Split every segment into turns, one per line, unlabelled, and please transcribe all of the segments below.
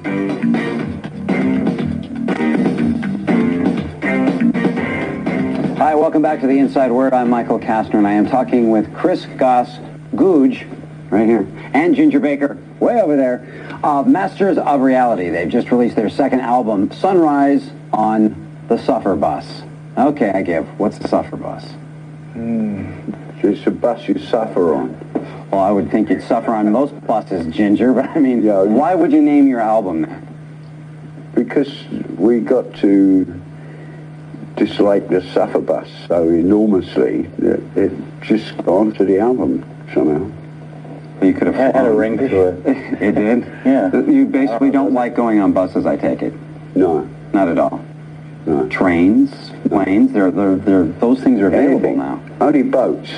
Hi, welcome back to The Inside Word. I'm Michael Kastner, and I am talking with Chris Goss, Googe, right here, and Ginger Baker, way over there, of Masters of Reality. They've just released their second album, Sunrise, on the Suffer Bus. Okay, I give. What's the Suffer Bus?
It's a bus you suffer on.
Well, I would think you'd suffer on most buses, Ginger, but I mean, why would you name your album that?
Because we got to dislike the Suffer Bus so enormously that it just got onto the album somehow.
You could have
had a ring to it.
It did?
Yeah.
You basically don't like going on buses, I take it?
No.
Not at all?
No.
Trains, planes, those things are available now.
Only boats.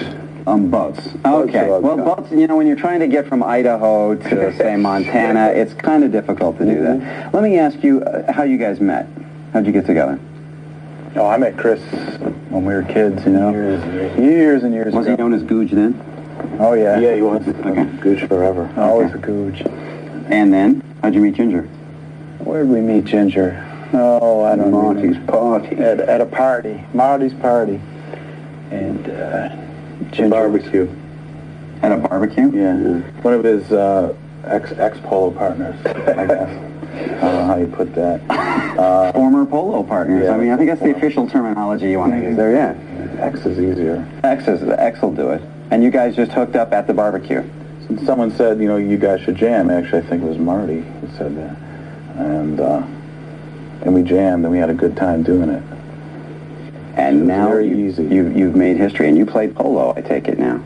Boats. Okay. Well, boats, you know, when you're trying to get from Idaho to, say, Montana, it's kind of difficult to do that. Let me ask you how you guys met. How'd you get together?
Oh, I met Chris when we were kids, you know. Years and years
Was
ago.
he known as Googe then?
Oh, yeah.
Yeah, he was.
Okay.
Googe forever.
Always a Googe.
And then, how'd you meet Ginger?
Where did we meet Ginger? Oh, I don't know.
Marty's party.
At a party. Marty's party. And Ginger.
Barbecue.
At a barbecue?
Yeah. One of his ex-polo partners, I guess. I don't know how you put that.
Former polo partners.
Yeah.
I mean, I think that's the official terminology you want to use there, yeah.
X is easier.
X will do it. And you guys just hooked up at the barbecue.
Someone said, you know, you guys should jam. Actually, I think it was Marty who said that. And we jammed, and we had a good time doing it.
And now
very easy.
You've made history, and you play polo, I take it now.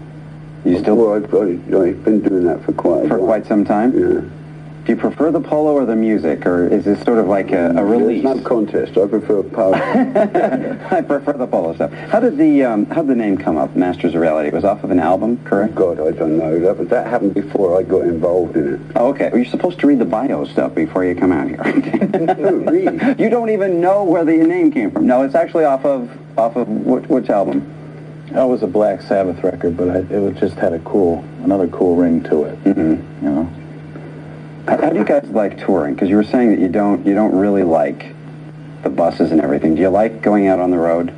You still...
Well, I've been doing that for quite a while.
For quite some time?
Yeah.
Do you prefer the polo or the music, or is this sort of like a release?
There's no contest. I prefer polo.
I prefer the polo stuff. How did the name come up, Masters of Reality? It was off of an album, correct?
God, I don't know. That happened before I got involved in it.
Oh, okay. Well, you're supposed to read the bio stuff before you come out here.
Oh, really?
You don't even know where the name came from. No, it's actually off of which album?
That was a Black Sabbath record, but it just had another cool ring to it.
Mm-hmm.
You know.
How do you guys like touring? Because you were saying that you don't really like the buses and everything. Do you like going out on the road?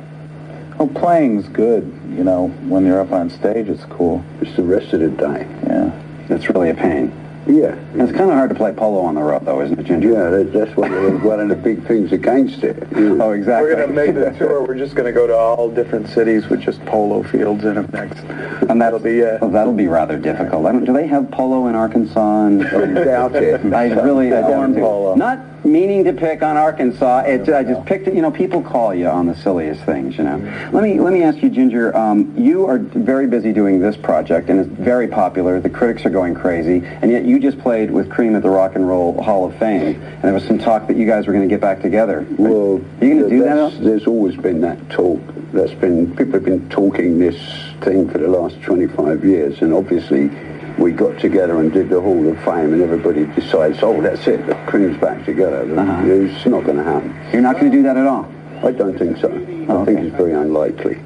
Well, playing's good. You know, when you're up on stage, it's cool.
It's the rest of the day.
Yeah.
It's really a pain.
Yeah.
It's kind of hard to play polo on the road, though, isn't it, Ginger?
Yeah, that's one of the big things against it. Yeah.
Oh, exactly.
We're going to make the tour. We're just going to go to all different cities with just polo fields in them next.
And that'll be that'll be rather difficult. Do they have polo in Arkansas?
I doubt it.
I don't.
Polo.
Not meaning to pick on Arkansas. I just picked it. You know, people call you on the silliest things. You know. Let me ask you, Ginger. You are very busy doing this project, and it's very popular. The critics are going crazy, and yet you just played with Cream at the Rock and Roll Hall of Fame, and there was some talk that you guys were going to get back together.
Well,
are you going to do that?
There's always been that talk. People have been talking this thing for the last 25 years, and obviously we got together and did the Hall of Fame, and everybody decides, oh, that's it, the Cream's back together. It's not going to happen.
You're not going to do that at all?
I don't think so. I think it's very unlikely.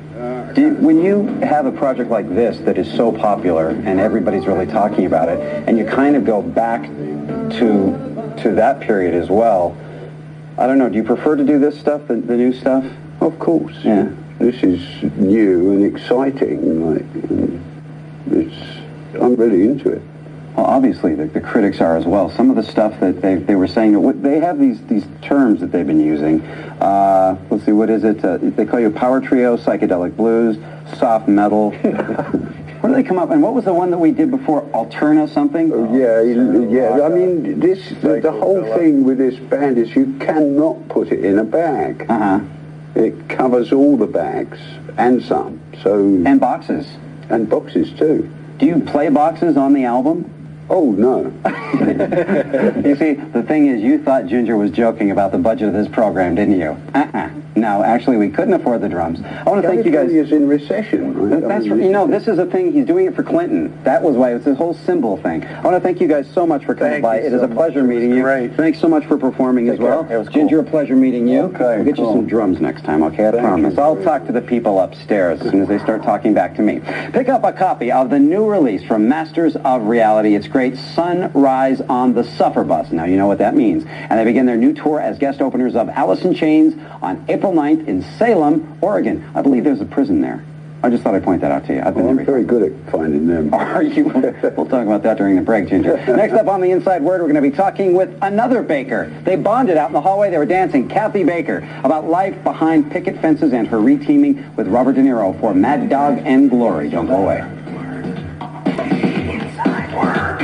When you have a project like this that is so popular and everybody's really talking about it, and you kind of go back to that period as well, I don't know, do you prefer to do this stuff, the new stuff?
Of course.
Yeah.
This is new and exciting. I'm really into it.
Well, obviously, the critics are as well. Some of the stuff that they were saying, they have these terms that they've been using. Let's see, what is it? They call you power trio, psychedelic blues, soft metal. Where do they come up? And what was the one that we did before? Alterna something?
Yeah. I mean, the whole thing with this band is you cannot put it in a bag. It covers all the bags and some.
And boxes.
And boxes too.
Do you play boxes on the album?
Oh, no.
You see, the thing is, you thought Ginger was joking about the budget of this program, didn't you? No, actually, we couldn't afford the drums. I want to thank you guys.
California's in recession, right?
That's right. You know, this is a thing. He's doing it for Clinton. That was why. It's this whole symbol thing. I want to thank you guys so much for coming by. It is a pleasure meeting you.
Great.
Thanks so much for performing as well.
It was cool.
Ginger, a pleasure meeting you.
Okay,
We'll get you some drums next time, okay? I promise. I'll talk to the people upstairs as soon as they start talking back to me. Pick up a copy of the new release from Masters of Reality. It's great Sunrise on the Suffer Bus. Now, you know what that means. And they begin their new tour as guest openers of Alice in Chains on April 9th in Salem, Oregon. I believe there's a prison there. I just thought I'd point that out to you. I've been
Well,
there
I'm very good at finding them.
Are you? We'll talk about that during the break, Ginger. Next up on the Inside Word, we're going to be talking with another baker. They bonded out in the hallway. They were dancing. Kathy Baker, about life behind picket fences and her reteaming with Robert De Niro for Mad Dog and Glory. Don't go away. Inside Word.